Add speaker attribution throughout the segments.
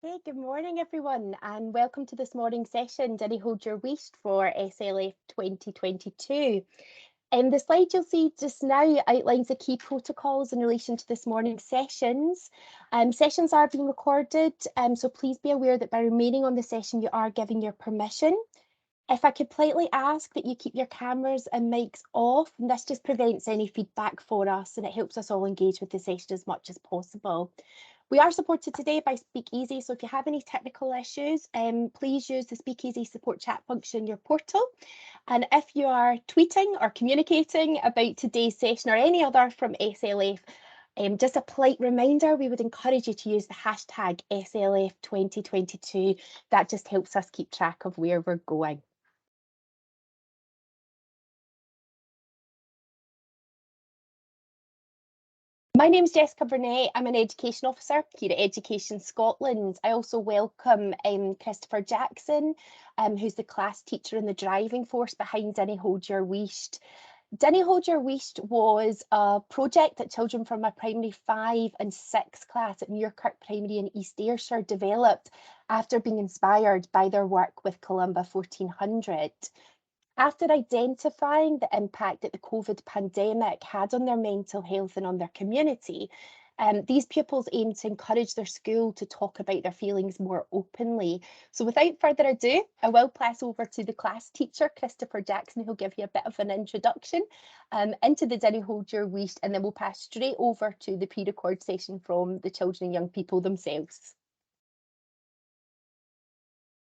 Speaker 1: Okay, good morning everyone and welcome to this morning's session, Dinnae Haud Yer Wheest for SLF 2022. The slide you'll see just now outlines the key protocols in relation to this morning's sessions. Sessions are being recorded, so please be aware that by remaining on the session you are giving your permission. If I could politely ask that you keep your cameras and mics off, and this just prevents any feedback for us and it helps us all engage with the session as much as possible. We are supported today by Speakeasy, so if you have any technical issues, please use the Speakeasy support chat function in your portal. And if you are tweeting or communicating about today's session or any other from SLF, just a polite reminder, we would encourage you to use the hashtag SLF 2022. That just helps us keep track of where we're going. My name's Jessica Burnett. I'm an Education Officer here at Education Scotland. I also welcome Christopher Jackson, who's the class teacher and the driving force behind Dinnae Haud Yer Wheest. Dinnae Haud Yer Wheest was a project that children from my primary 5 and 6 class at Muirkirk Primary in East Ayrshire developed after being inspired by their work with Columba 1400. After identifying the impact that the COVID pandemic had on their mental health and on their community, these pupils aim to encourage their school to talk about their feelings more openly. So without further ado, I will pass over to the class teacher, Christopher Jackson, who'll give you a bit of an introduction into the Dinnae Haud Yer Wheest, and then we'll pass straight over to the pre-record session from the children and young people themselves.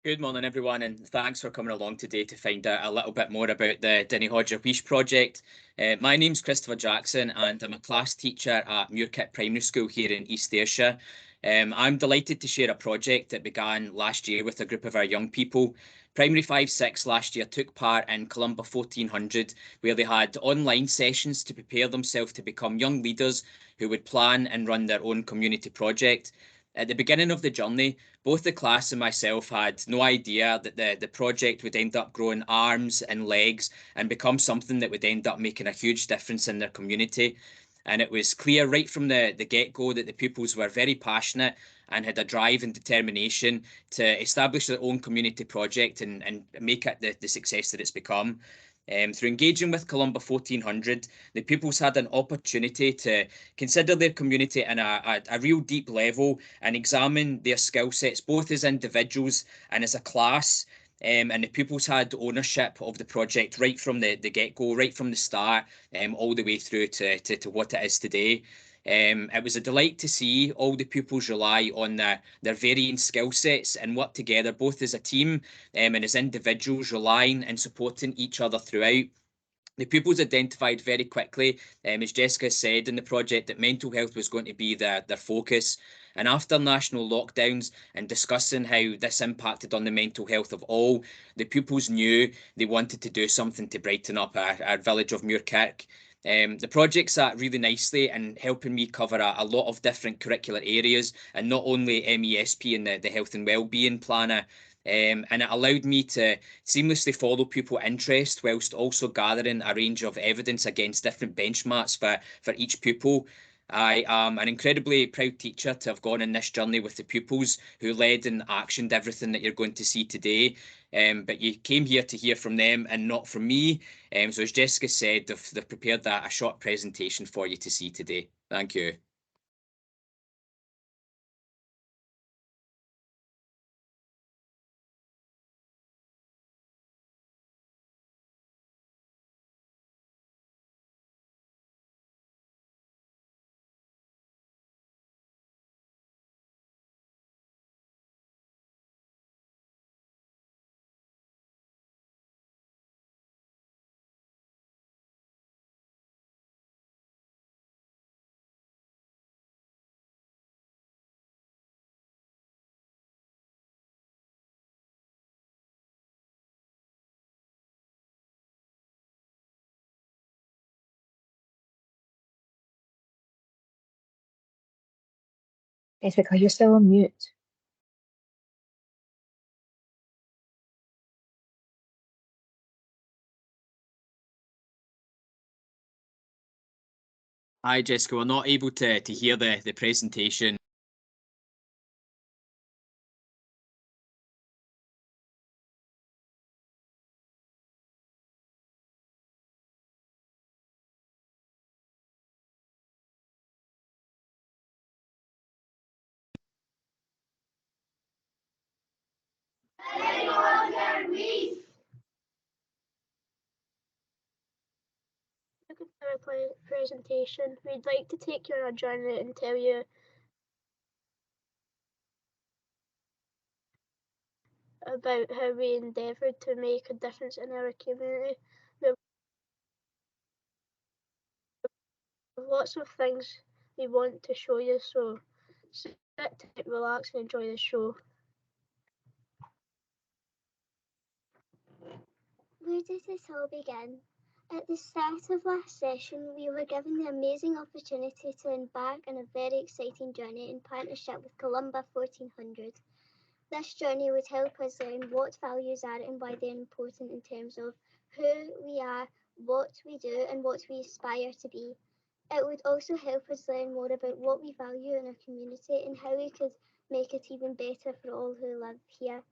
Speaker 2: Good morning everyone, and thanks for coming along today to find out a little bit more about the Dinnae Haud Yer Wheest project. My name's Christopher Jackson and I'm a class teacher at Muirkirk Primary School here in East Ayrshire. I'm delighted to share a project that began last year with a group of our young people. Primary 5-6 last year took part in Columba 1400, where they had online sessions to prepare themselves to become young leaders who would plan and run their own community project. At the beginning of the journey, both the class and myself had no idea that the project would end up growing arms and legs and become something that would end up making a huge difference in their community. And it was clear right from the get-go that the pupils were very passionate and had a drive and determination to establish their own community project and make it the success that it's become. Through engaging with Columba 1400, the pupils had an opportunity to consider their community in a real deep level and examine their skill sets, both as individuals and as a class. And the pupils had ownership of the project right from the get-go, right from the start, all the way through to what it is today. It was a delight to see all the pupils rely on their varying skill sets and work together, both as a team and as individuals, relying and supporting each other throughout. The pupils identified very quickly, as Jessica said in the project, that mental health was going to be their focus. And after national lockdowns and discussing how this impacted on the mental health of all, the pupils knew they wanted to do something to brighten up our village of Muirkirk. The project sat really nicely and helping me cover a lot of different curricular areas, and not only MESP and the health and wellbeing planner, and it allowed me to seamlessly follow pupil interest whilst also gathering a range of evidence against different benchmarks for each pupil. I am an incredibly proud teacher to have gone on this journey with the pupils who led and actioned everything that you're going to see today. But you came here to hear from them and not from me. So as Jessica said, they've prepared a short presentation for you to see today. Thank you.
Speaker 3: Jessica, you're still on mute.
Speaker 2: Hi, Jessica. We're not able to hear the presentation.
Speaker 4: presentation. We'd like to take you on a journey and tell you about how we endeavoured to make a difference in our community. We have lots of things we want to show you, so sit, relax and enjoy the show.
Speaker 5: Where does this all begin? At the start of last session, we were given the amazing opportunity to embark on a very exciting journey in partnership with Columba 1400. This journey would help us learn what values are and why they're important in terms of who we are, what we do, and what we aspire to be. It would also help us learn more about what we value in our community and how we could make it even better for all who live here.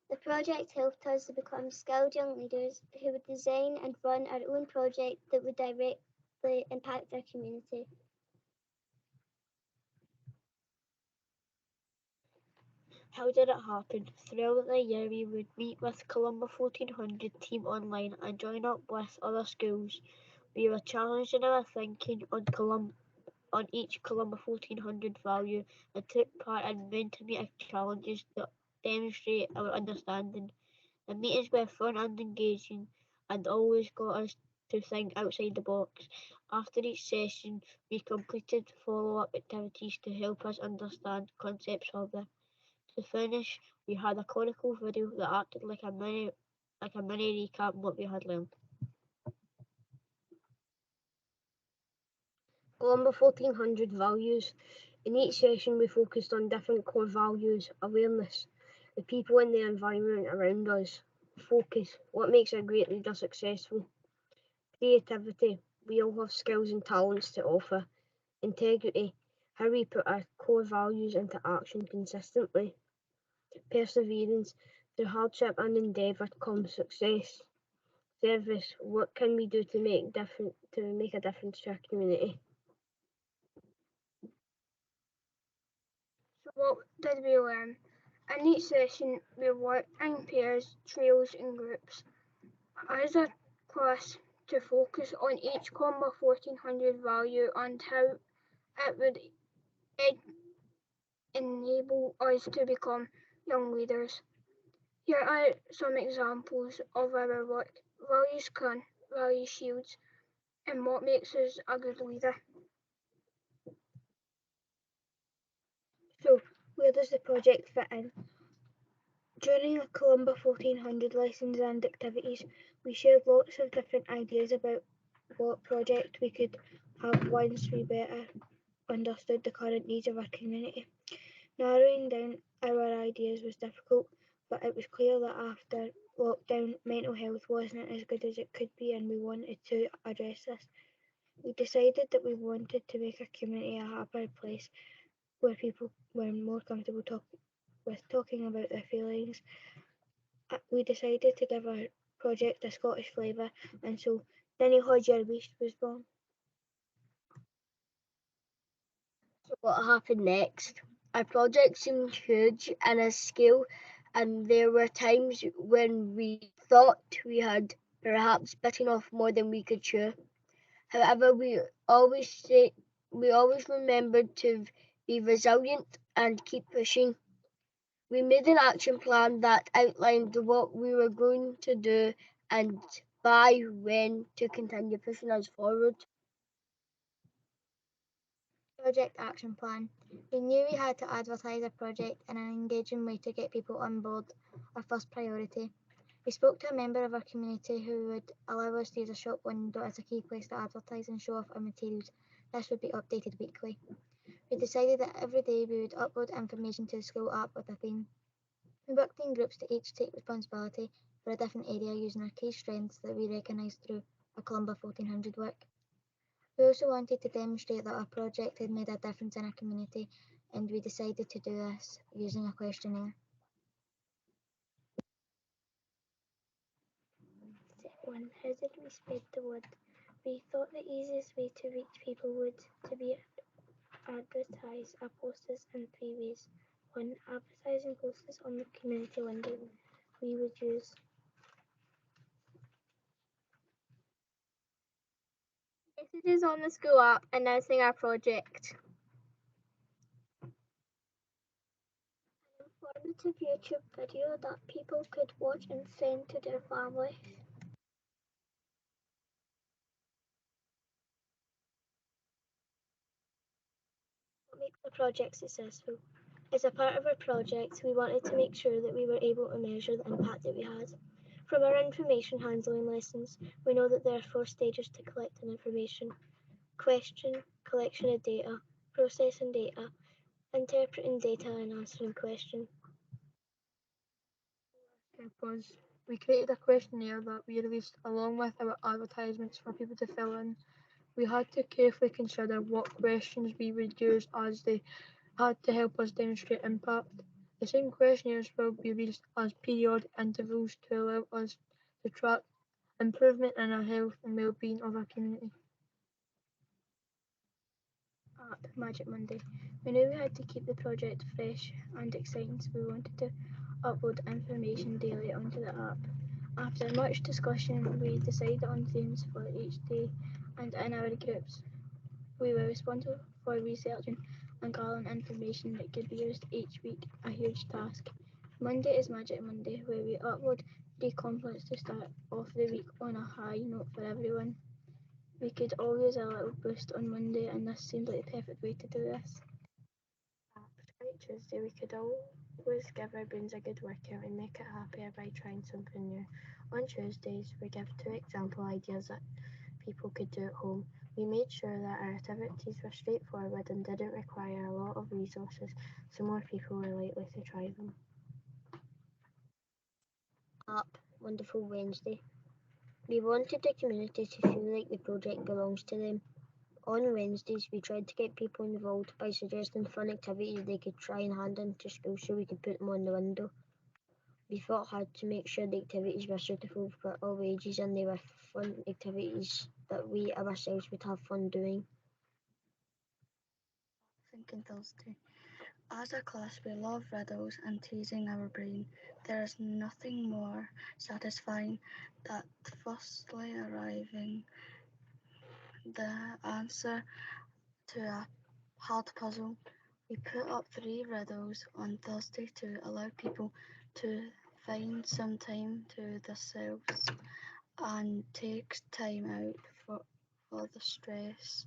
Speaker 5: The project helped us to become skilled young leaders who would design and run our own project that would directly impact our community.
Speaker 4: How did it happen? Throughout the year, we would meet with Columba 1400 team online and join up with other schools. We were challenged in our thinking on each Columba 1400 value and took part in many challenges that demonstrate our understanding. The meetings were fun and engaging and always got us to think outside the box. After each session, we completed follow-up activities to help us understand concepts further. To finish, we had a conical video that acted like a mini recap of what we had learned. Columba 1400 values. In each session, we focused on different core values: awareness, the people and the environment around us; focus, what makes a great leader successful; creativity, we all have skills and talents to offer; integrity, how we put our core values into action consistently; perseverance, through hardship and endeavour comes success; service, what can we do to make a difference to our community. So what did we learn? In each session, we worked in pairs, trios and groups. As a class, to focus on each Columba 1400 value and how it would enable us to become young leaders. Here are some examples of our work: values can, value shields, and what makes us a good leader. So, where does the project fit in? During the Columba 1400 lessons and activities, we shared lots of different ideas about what project we could have once we better understood the current needs of our community. Narrowing down our ideas was difficult, but it was clear that after lockdown, mental health wasn't as good as it could be, and we wanted to address this. We decided that we wanted to make our community a happier place where people were more comfortable talking about their feelings. We decided to give our project a Scottish flavour, and so Dinnae Haud Yer Wheest was born. So what happened next? Our project seemed huge in its scale, and there were times when we thought we had perhaps bitten off more than we could chew. However, we always remembered to be resilient and keep pushing. We made an action plan that outlined what we were going to do and by when to continue pushing us forward. Project action plan. We knew we had to advertise our project in an engaging way to get people on board, our first priority. We spoke to a member of our community who would allow us to use a shop window as a key place to advertise and show off our materials. This would be updated weekly. We decided that every day we would upload information to the school app with a theme. We worked in groups to each take responsibility for a different area using our key strengths that we recognised through our Columba 1400 work. We also wanted to demonstrate that our project had made a difference in our community, and we decided to do this using a questionnaire. Step 1. How did we spread the word? We thought the easiest way to reach people would to be advertise our posters in 3 ways. 1. Advertising posters on the community window. We would use
Speaker 6: Messages on the school app announcing our project.
Speaker 5: An informative YouTube video that people could watch and send to their families. What makes the project successful? As a part of our project, we wanted to make sure that we were able to measure the impact that we had. From our information handling lessons, we know that there are 4 stages to collecting information: question, collection of data, processing data, interpreting data, and answering questions.
Speaker 3: Was we created a questionnaire that we released along with our advertisements for people to fill in. We had to carefully consider what questions we would use as they had to help us demonstrate impact. The same questionnaires will be released as periodic intervals to allow us to track improvement in our health and well-being of our community. App Magic Monday. We knew we had to keep the project fresh and exciting, so we wanted to upload information daily onto the app. After much discussion, we decided on themes for each day, and in our groups, we were responsible for researching and gathering information that could be used each week, a huge task. Monday is Magic Monday, where we upload 3 compliments to start off the week on a high note for everyone. We could all use a little boost on Monday, and this seemed like the perfect way to do this. Right Tuesday, we could always give our brains a good workout and make it happier by trying something new. On Tuesdays, we give 2 example ideas that people could do at home. We made sure that our activities were straightforward and didn't require a lot of resources, so more people were likely to try them. App Wonderful Wednesday. We wanted the community to feel like the project belongs to them. On Wednesdays, we tried to get people involved by suggesting fun activities they could try and hand into school so we could put them on the window. We thought hard to make sure the activities were suitable for all ages and they were fun activities that we ourselves would have fun doing. Thinking Thursday. As a class, we love riddles and teasing our brain. There is nothing more satisfying than firstly arriving the answer to a hard puzzle. We put up 3 riddles on Thursday to allow people to find some time to themselves and take time out for the stress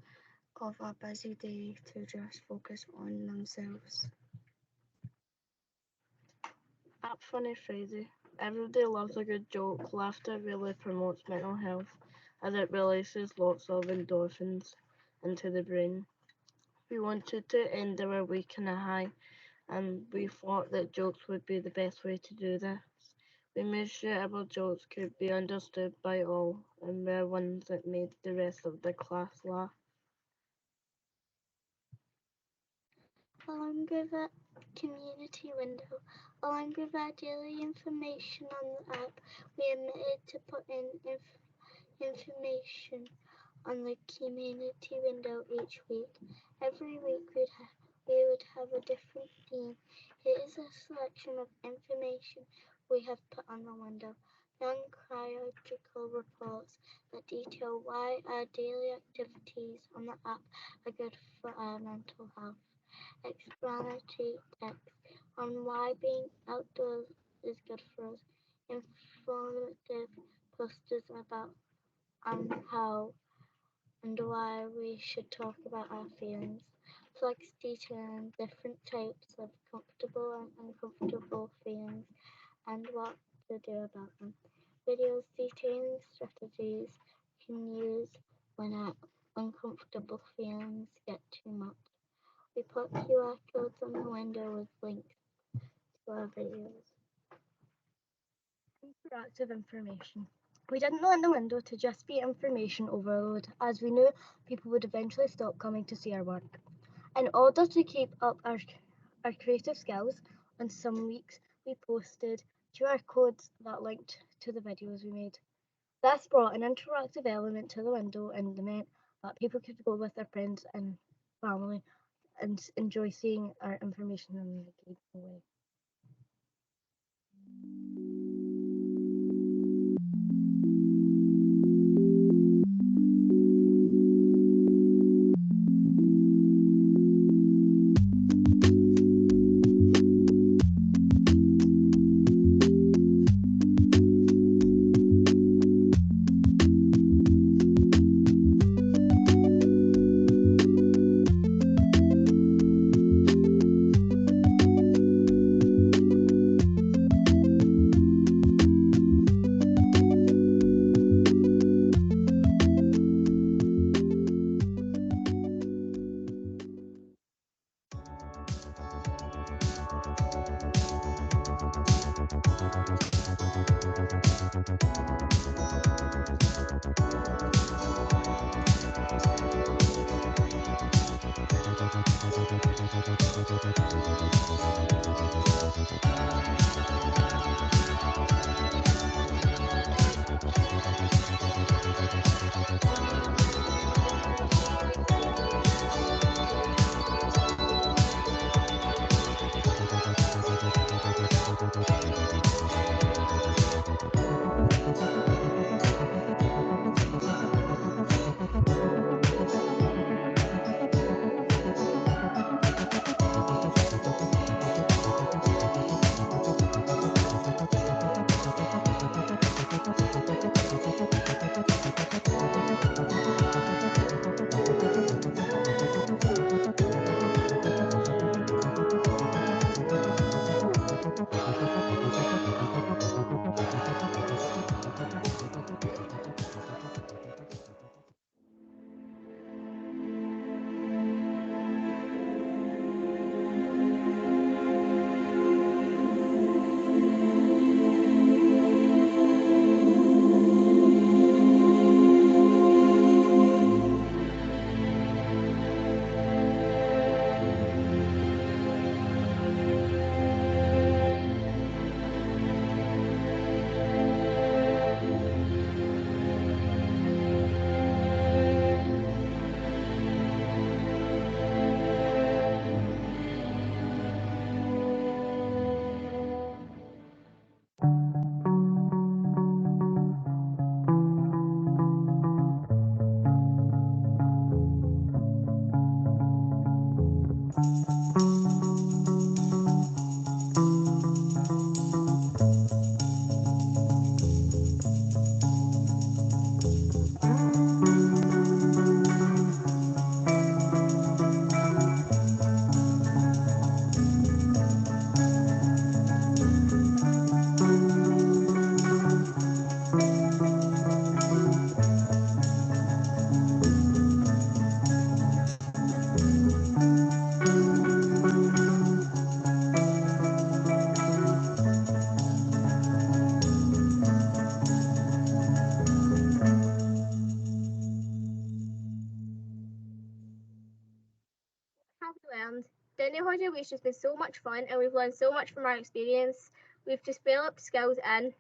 Speaker 3: of a busy day to just focus on themselves. App Funny Friday. Everybody loves a good joke. Laughter really promotes mental health as it releases lots of endorphins into the brain. We wanted to end our week on a high, and we thought that jokes would be the best way to do this. We made sure our jokes could be understood by all and were ones that made the rest of the class laugh.
Speaker 5: Along with a community window, along with our daily information on the app, we admitted to put in information on the community window each week. Every week we would have a different theme. Here is a selection of information we have put on the window. Non-chronological reports that detail why our daily activities on the app are good for our mental health. Explanatory text on why being outdoors is good for us. Informative posters about how and why we should talk about our feelings. Flex detailing different types of comfortable and uncomfortable feelings and what to do about them. Videos detailing strategies you can use when our uncomfortable feelings get too much. We put QR codes on the window with links to our videos. Interactive information. We didn't want the window to just be information overload, as we knew people would eventually stop coming to see our work. In order to keep up our creative skills, on some weeks we posted QR codes that linked to the videos we made. This brought an interactive element to the window and meant that people could go with their friends and family and enjoy seeing our information in an engaging way.
Speaker 6: Have we learned? Dinnae Haud Yer Wheest has been so much fun and we've learned so much from our experience. We've developed skills in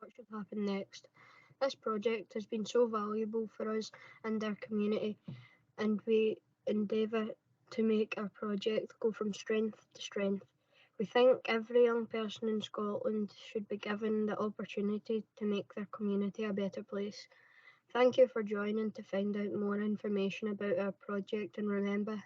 Speaker 4: What should happen next? This project has been so valuable for us and our community, and we endeavour to make our project go from strength to strength. We think every young person in Scotland should be given the opportunity to make their community a better place. Thank you for joining to find out more information about our project, and remember,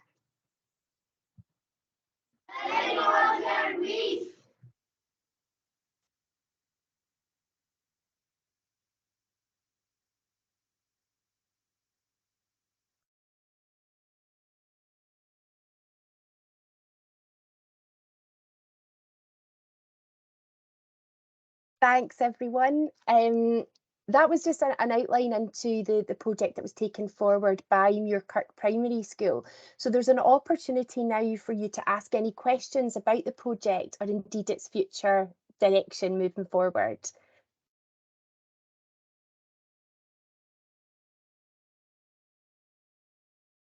Speaker 1: Thanks, everyone. That was just an outline into the project that was taken forward by Muirkirk Primary School. So there's an opportunity now for you to ask any questions about the project or indeed its future direction moving forward.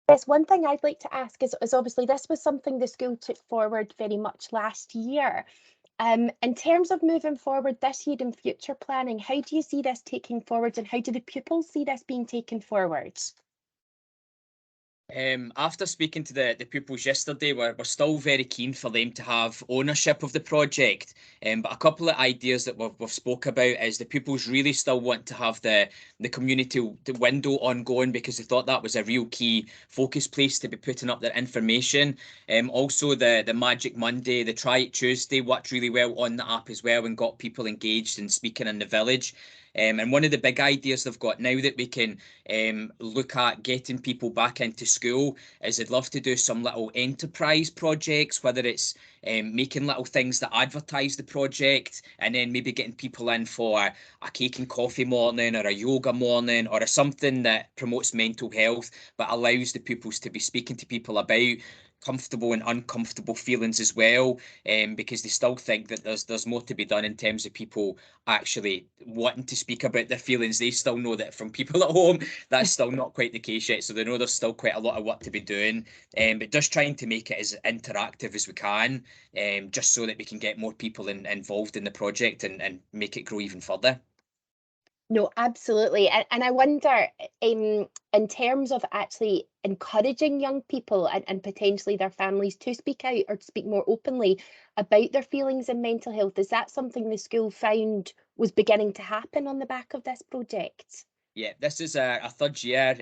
Speaker 1: Yes, one thing I'd like to ask is obviously this was something the school took forward very much last year. In terms of moving forward this year and future planning, how do you see this taking forward and how do the pupils see this being taken forward?
Speaker 2: After speaking to the pupils yesterday, we're still very keen for them to have ownership of the project. But a couple of ideas that we've spoke about is the pupils really still want to have the community window ongoing because they thought that was a real key focus place to be putting up their information. Also the Magic Monday, the Try It Tuesday worked really well on the app as well and got people engaged and speaking in the village. And one of the big ideas they've got now that we can look at getting people back into school is they'd love to do some little enterprise projects, whether it's making little things that advertise the project, and then maybe getting people in for a cake and coffee morning or a yoga morning or something that promotes mental health but allows the pupils to be speaking to people about comfortable and uncomfortable feelings as well, because they still think that there's more to be done in terms of people actually wanting to speak about their feelings. They still know that from people at home that's still not quite the case yet, so they know there's still quite a lot of work to be doing, but just trying to make it as interactive as we can, just so that we can get more people involved in the project and make it grow even further.
Speaker 1: No, absolutely. And I wonder, in terms of actually encouraging young people and potentially their families to speak out or to speak more openly about their feelings and mental health, is that something the school found was beginning to happen on the back of this project?
Speaker 2: Yeah, this is a third year.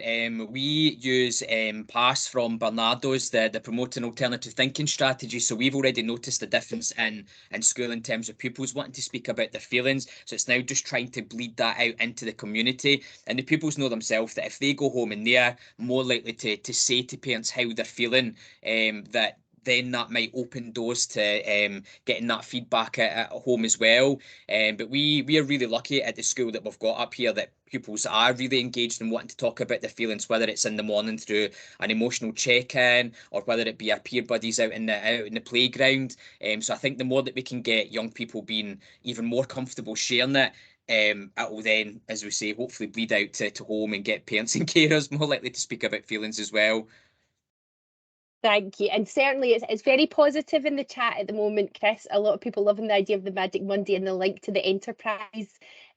Speaker 2: We use PASS from Barnardo's, the Promoting Alternative Thinking strategy. So we've already noticed the difference in school in terms of pupils wanting to speak about their feelings. So it's now just trying to bleed that out into the community. And the pupils know themselves that if they go home and they're more likely to say to parents how they're feeling, that then that might open doors to getting that feedback at home as well. But we are really lucky at the school that we've got up here that pupils are really engaged and wanting to talk about their feelings, whether it's in the morning through an emotional check-in or whether it be our peer buddies out in the playground. So I think the more that we can get young people being even more comfortable sharing it, it will then, as we say, hopefully bleed out to home and get parents and carers more likely to speak about feelings as well.
Speaker 1: Thank you. And certainly it's very positive in the chat at the moment, Chris. A lot of people loving the idea of the Magic Monday and the link to the enterprise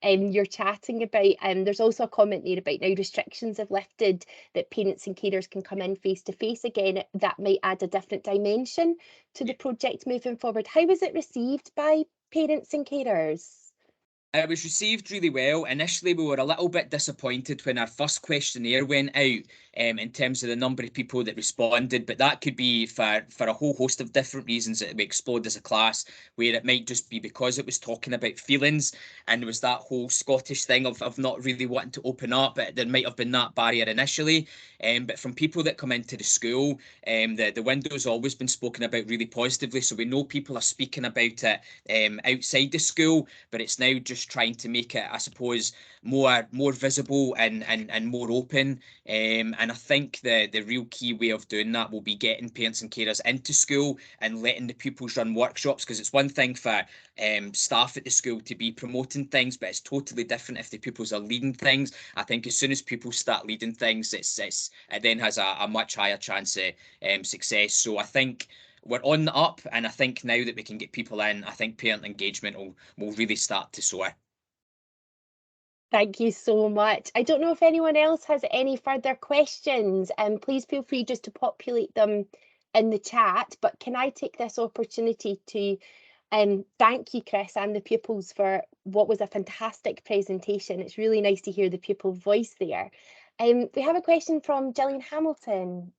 Speaker 1: you're chatting about. There's also a comment there about now restrictions have lifted, that parents and carers can come in face to face again. That might add a different dimension to the project moving forward. How was it received by parents and carers?
Speaker 2: It was received really well. Initially, we were a little bit disappointed when our first questionnaire went out, in terms of the number of people that responded, but that could be for a whole host of different reasons that we explored as a class, where it might just be because it was talking about feelings and there was that whole Scottish thing of not really wanting to open up, but there might have been that barrier initially. But from people that come into the school, the window's always been spoken about really positively, so we know people are speaking about it outside the school, but it's now just trying to make it, I suppose, more visible and more open. And I think the real key way of doing that will be getting parents and carers into school and letting the pupils run workshops, because it's one thing for staff at the school to be promoting things, but it's totally different if the pupils are leading things. I think as soon as pupils start leading things, it then has a much higher chance of success. So I think we're on the up, and I think now that we can get people in, I think parent engagement will really start to soar.
Speaker 1: Thank you so much. I don't know if anyone else has any further questions, and please feel free just to populate them in the chat. But can I take this opportunity to thank you, Chris, and the pupils for what was a fantastic presentation. It's really nice to hear the pupil voice there. We have a question from Gillian Hamilton.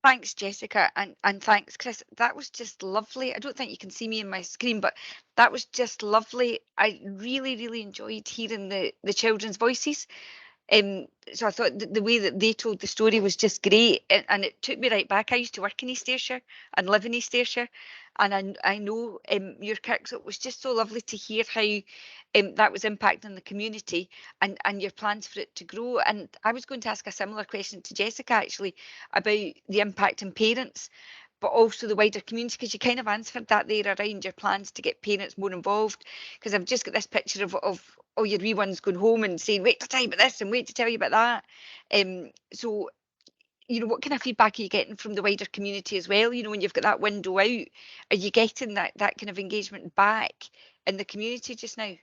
Speaker 7: Thanks, Jessica, and thanks, Chris. That was just lovely. I don't think you can see me in my screen, but that was just lovely. I really enjoyed hearing the children's voices. So I thought the way that they told the story was just great, and it took me right back. I used to work in East Ayrshire and live in East Ayrshire, and I know Muirkirk, so it was just so lovely to hear how that was impacting the community and your plans for it to grow. And I was going to ask a similar question to Jessica actually about the impact on parents, but also the wider community, because you kind of answered that there around your plans to get parents more involved. Because I've just got this picture of all your wee ones going home and saying, wait to tell you about this and wait to tell you about that. So, you know, what kind of feedback are you getting from the wider community as well? You know, when you've got that window out, are you getting that kind of engagement back in the community just now?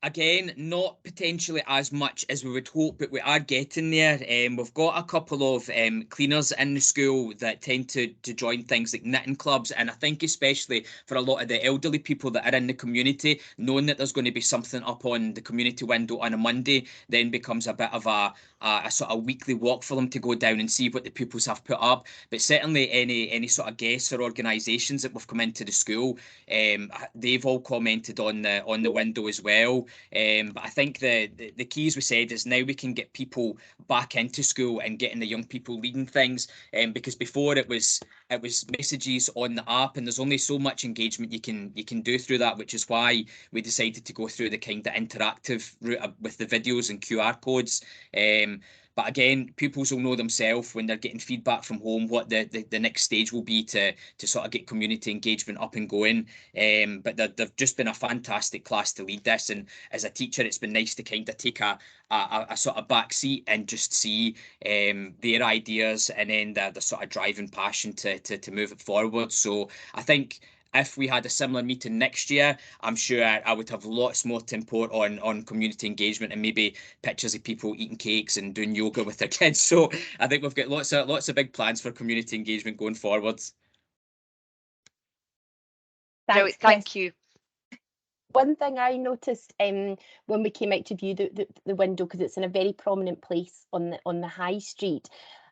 Speaker 2: Again, not potentially as much as we would hope, but we are getting there. We've got a couple of cleaners in the school that tend to join things like knitting clubs, and I think especially for a lot of the elderly people that are in the community, knowing that there's going to be something up on the community window on a Monday then becomes a bit of a a sort of weekly walk for them to go down and see what the pupils have put up. But certainly any sort of guests or organisations that have come into the school, they've all commented on the window as well. But I think the key, as we said, is now we can get people back into school and getting the young people leading things. Because before it was messages on the app, and there's only so much engagement you can do through that, which is why we decided to go through the kind of interactive route with the videos and QR codes. But again, pupils will know themselves when they're getting feedback from home what the next stage will be to sort of get community engagement up and going. But they've just been a fantastic class to lead this, and as a teacher, it's been nice to kind of take a sort of back seat and just see their ideas, and then the sort of driving passion to move it forward. So I think if we had a similar meeting next year, I'm sure I would have lots more to import on community engagement, and maybe pictures of people eating cakes and doing yoga with their kids. So I think we've got lots of big plans for community engagement going forwards.
Speaker 1: Thanks,
Speaker 7: thank you.
Speaker 1: One thing I noticed when we came out to view the window, because it's in a very prominent place on the high street,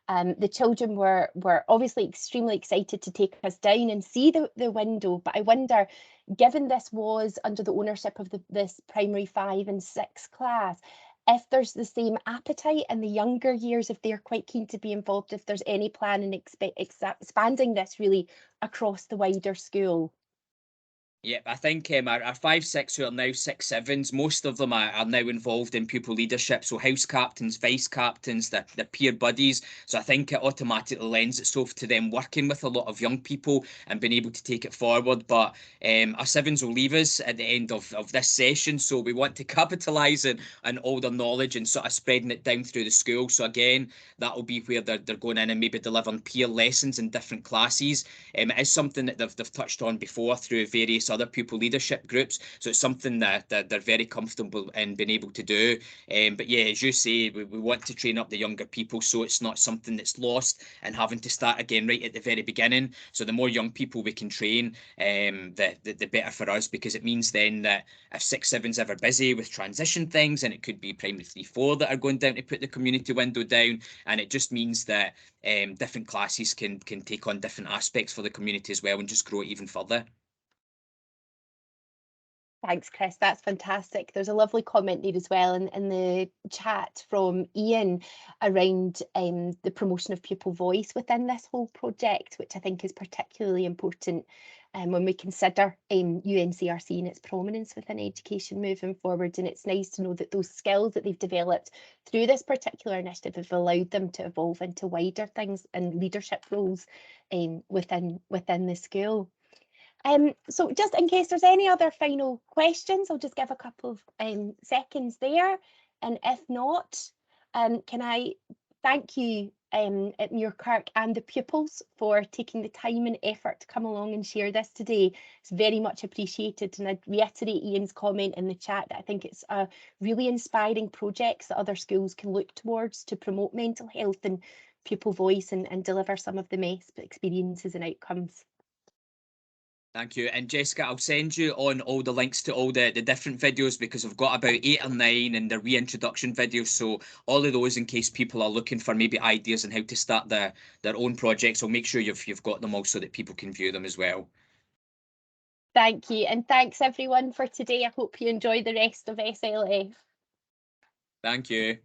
Speaker 1: the children were obviously extremely excited to take us down and see the window. But I wonder, given this was under the ownership of this primary 5 and 6 class, if there's the same appetite in the younger years, if they're quite keen to be involved, if there's any plan in expanding this really across the wider school.
Speaker 2: Yeah, I think our 5, 6 who are now 6, 7s, most of them are now involved in pupil leadership. So house captains, vice captains, their peer buddies. So I think it automatically lends itself to them working with a lot of young people and being able to take it forward. But our 7s will leave us at the end of this session. So we want to capitalise on all their knowledge and sort of spreading it down through the school. So again, that will be where they're going in and maybe delivering peer lessons in different classes. It is something that they've touched on before through various other pupil leadership groups, so it's something that they're very comfortable in being able to do. But yeah, as you say, we want to train up the younger people so it's not something that's lost and having to start again right at the very beginning. So the more young people we can train, the better for us, because it means then that if 6, 7's ever busy with transition things, and it could be primary 3, 4 that are going down to put the community window down, and it just means that different classes can take on different aspects for the community as well and just grow it even further.
Speaker 1: Thanks, Chris. That's fantastic. There's a lovely comment there as well in the chat from Ian around the promotion of pupil voice within this whole project, which I think is particularly important when we consider UNCRC and its prominence within education moving forward. And it's nice to know that those skills that they've developed through this particular initiative have allowed them to evolve into wider things and leadership roles within the school. So just in case there's any other final questions, I'll just give a couple of seconds there. And if not, can I thank you at Muirkirk and the pupils for taking the time and effort to come along and share this today. It's very much appreciated. And I'd reiterate Ian's comment in the chat that I think it's a really inspiring project that other schools can look towards to promote mental health and pupil voice and deliver some of the best experiences and outcomes.
Speaker 2: Thank you. And Jessica, I'll send you on all the links to all the different videos, because I've got about 8 or 9 and the reintroduction videos. So all of those, in case people are looking for maybe ideas on how to start their own projects, I'll make sure you've got them all so that people can view them as well.
Speaker 1: Thank you. And thanks everyone for today. I hope you enjoy the rest of SLF.
Speaker 2: Thank you.